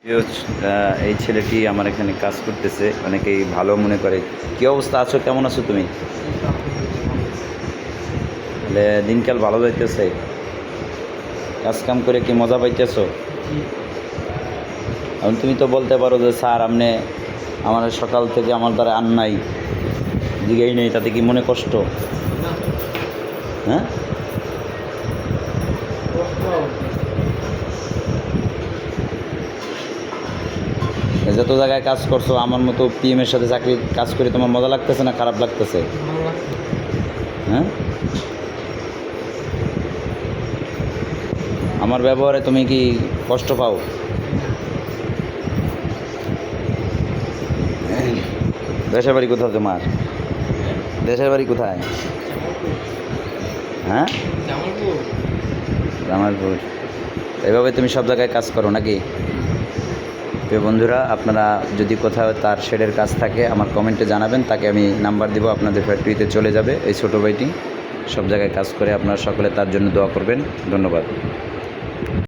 এই ছেলেটি আমার এখানে কাজ করতেছে, অনেকেই ভালো মনে করে। কী অবস্থা আছো, কেমন আছো তুমি? তাহলে দিনকাল ভালো যাইতেছে? কাজ কাম করে কি মজা পাইতেছো? এখন তুমি তো বলতে পারো যে স্যার আপনি আমার সকাল থেকে আমার দ্বারা আন নাই, দিকেই নেই, তাতে কি মনে কষ্ট? হ্যাঁ, যত জায়গায় কাজ করছো আমার মতো পিএমের সাথে চাকরি কাজ করে তোমার মজা লাগতেছে না খারাপ লাগতেছে? হ্যাঁ, আমার ব্যবহারে তুমি কি কষ্ট পাও? দেশের বাড়ি কোথায় তোমার? দেশের বাড়ি কোথায়? হ্যাঁ, জামালপুর। এভাবে তুমি সব জায়গায় কাজ করো নাকি? প্রিয় বন্ধুরা, আপনারা যদি কোথাও তার শেডের কাজ থাকে আমার কমেন্টে জানাবেন, তাকে আমি নাম্বার দিব, আপনাদের ফ্যাক্টরিতে চলে যাবে। এই ছোটো ভাইটি সব জায়গায় কাজ করে, আপনারা সকলে তার জন্য দোয়া করবেন। ধন্যবাদ।